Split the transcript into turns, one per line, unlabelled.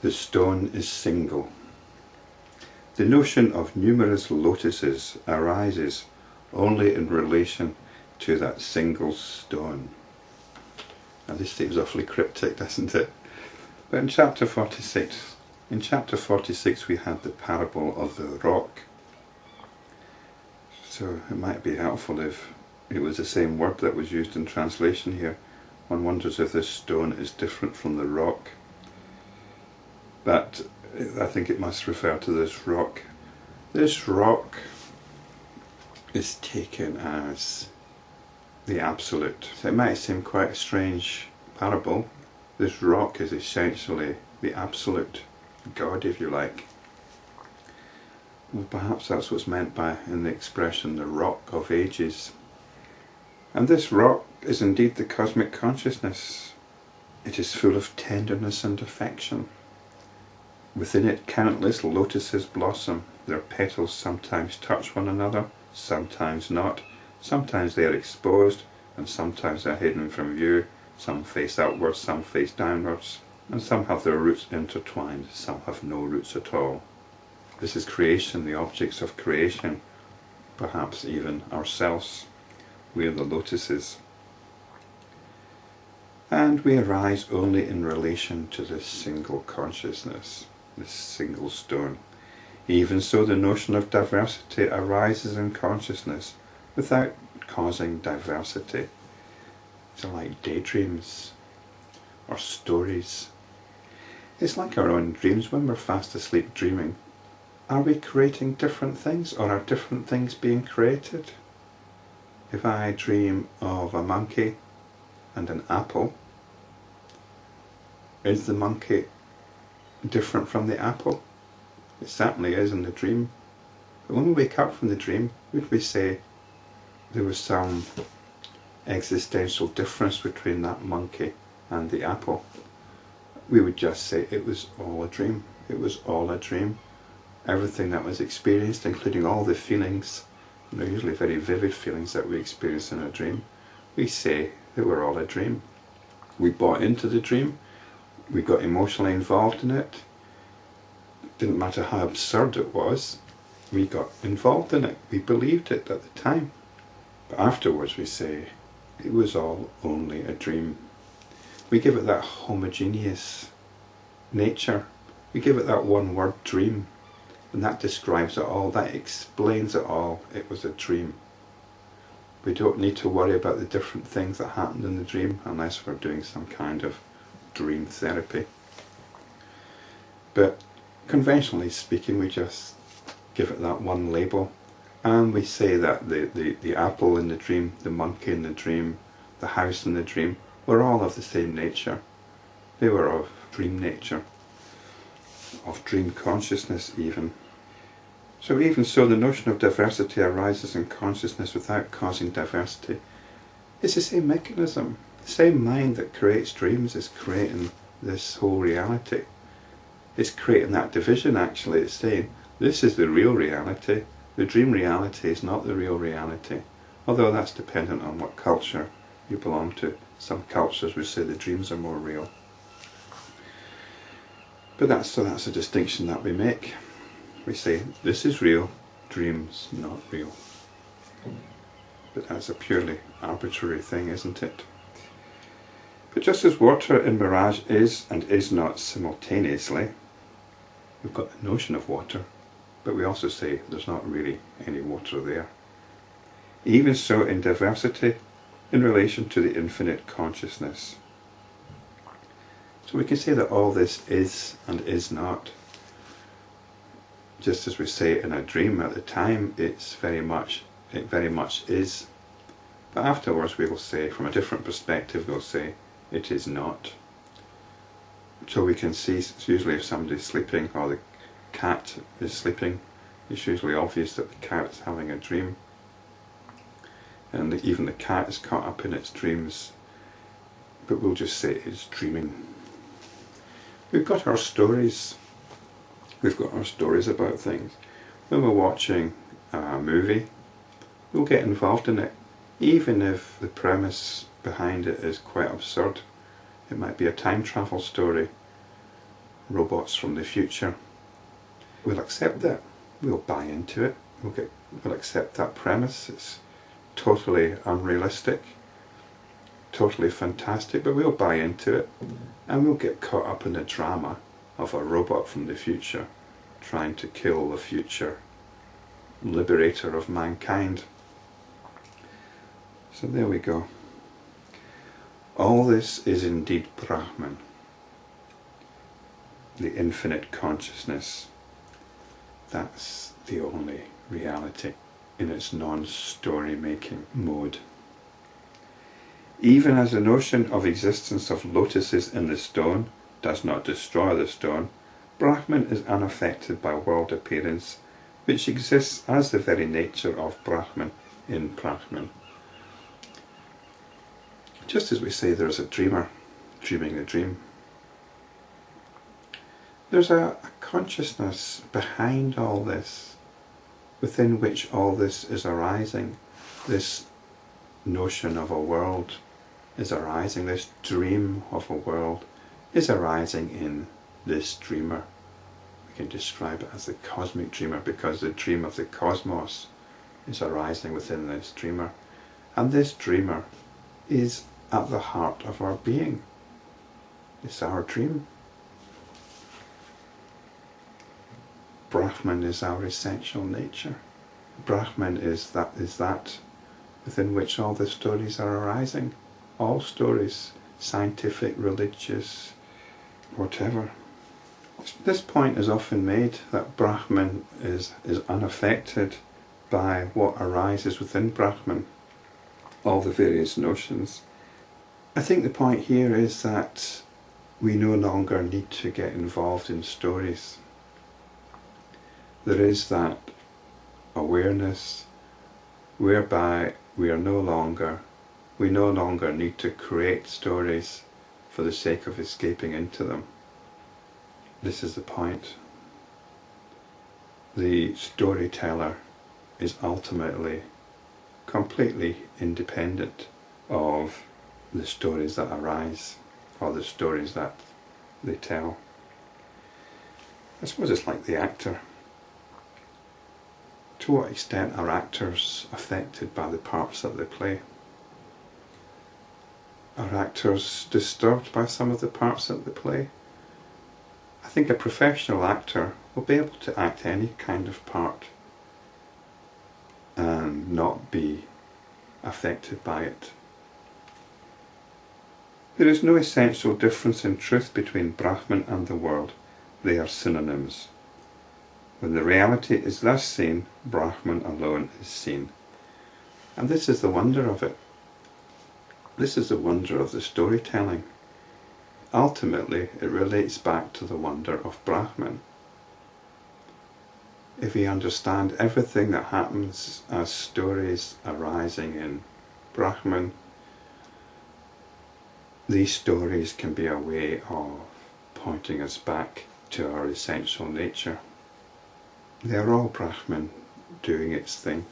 The stone is single. The notion of numerous lotuses arises only in relation to that single stone. Now this seems awfully cryptic, doesn't it? But in chapter 46 we had the parable of the rock. So it might be helpful if it was the same word that was used in translation here. One wonders if this stone is different from the rock. But I think it must refer to this rock. This rock is taken as the absolute. So it might seem quite a strange parable. This rock is essentially the absolute, God if you like. Well, perhaps that's what's meant by in the expression the rock of ages. And this rock is indeed the cosmic consciousness. It is full of tenderness and affection. Within it countless lotuses blossom. Their petals sometimes touch one another, sometimes not. Sometimes they are exposed, and sometimes they are hidden from view. Some face outwards, some face downwards, and some have their roots intertwined, some have no roots at all. This is creation, the objects of creation, perhaps even ourselves. We are the lotuses. And we arise only in relation to this single consciousness, this single stone. Even so, the notion of diversity arises in consciousness without causing diversity. So like daydreams or stories. It's like our own dreams when we're fast asleep dreaming. Are we creating different things, or are different things being created? If I dream of a monkey and an apple, is the monkey different from the apple? It certainly is in the dream. But when we wake up from the dream, would we say there was some existential difference between that monkey and the apple? We would just say it was all a dream. It was all a dream. Everything that was experienced, including all the feelings, usually very vivid feelings that we experience in a dream, we say they were all a dream. We bought into the dream. We got emotionally involved in it. Didn't matter how absurd it was, we got involved in it. We believed it at the time. But afterwards we say, it was all only a dream. We give it that homogeneous nature. We give it that one word, dream. And that describes it all. That explains it all. It was a dream. We don't need to worry about the different things that happened in the dream unless we're doing some kind of dream therapy. But conventionally speaking, we just give it that one label, and we say that the apple in the dream, the monkey in the dream, the house in the dream were all of the same nature. They were of dream nature, of dream consciousness even. So even so, the notion of diversity arises in consciousness without causing diversity. It's the same mechanism. The same mind that creates dreams is creating this whole reality. It's creating that division actually. It's saying, this is the real reality. The dream reality is not the real reality. Although that's dependent on what culture you belong to. Some cultures would say the dreams are more real. But that's a distinction that we make. We say, this is real, dreams not real. But that's a purely arbitrary thing, isn't it? But just as water in mirage is and is not simultaneously, we've got the notion of water, but we also say there's not really any water there. Even so in diversity, in relation to the infinite consciousness. So we can say that all this is and is not. Just as we say in a dream at the time, it very much is. But afterwards we will say, from a different perspective, we'll say, it is not. So we can see, it's usually if somebody's sleeping or the cat is sleeping, it's usually obvious that the cat's having a dream. And even the cat is caught up in its dreams. But we'll just say it's dreaming. We've got our stories. We've got our stories about things. When we're watching a movie, we'll get involved in it, even if the premise behind it is quite absurd. It might be a time travel story, robots from the future. We'll accept that. We'll buy into it. We'll accept that premise. It's totally unrealistic, totally fantastic, but we'll buy into it, and we'll get caught up in the drama of a robot from the future trying to kill the future liberator of mankind. So there we go. All this is indeed Brahman, the infinite consciousness. That's the only reality in its non-story making mode. Even as the notion of existence of lotuses in the stone does not destroy the stone, Brahman is unaffected by world appearance, which exists as the very nature of Brahman in Brahman. Just as we say there's a dreamer dreaming a dream, there's a consciousness behind all this, within which all this is arising. This notion of a world is arising, this dream of a world is arising in this dreamer. We can describe it as the cosmic dreamer, because the dream of the cosmos is arising within this dreamer. And this dreamer is at the heart of our being. It's our dream. Brahman is our essential nature. Brahman is that within which all the stories are arising. All stories, scientific, religious, whatever. This point is often made, that Brahman is unaffected by what arises within Brahman, all the various notions. I think the point here is that we no longer need to get involved in stories. There is that awareness whereby we no longer need to create stories for the sake of escaping into them. This is the point. The storyteller is ultimately completely independent of the stories that arise, or the stories that they tell. I suppose it's like the actor. To what extent are actors affected by the parts that they play? Are actors disturbed by some of the parts that they play? I think a professional actor will be able to act any kind of part and not be affected by it. There is no essential difference in truth between Brahman and the world. They are synonyms. When the reality is thus seen, Brahman alone is seen. And this is the wonder of it. This is the wonder of the storytelling. Ultimately, it relates back to the wonder of Brahman. If we understand everything that happens as stories arising in Brahman, these stories can be a way of pointing us back to our essential nature. They are all Brahman doing its thing.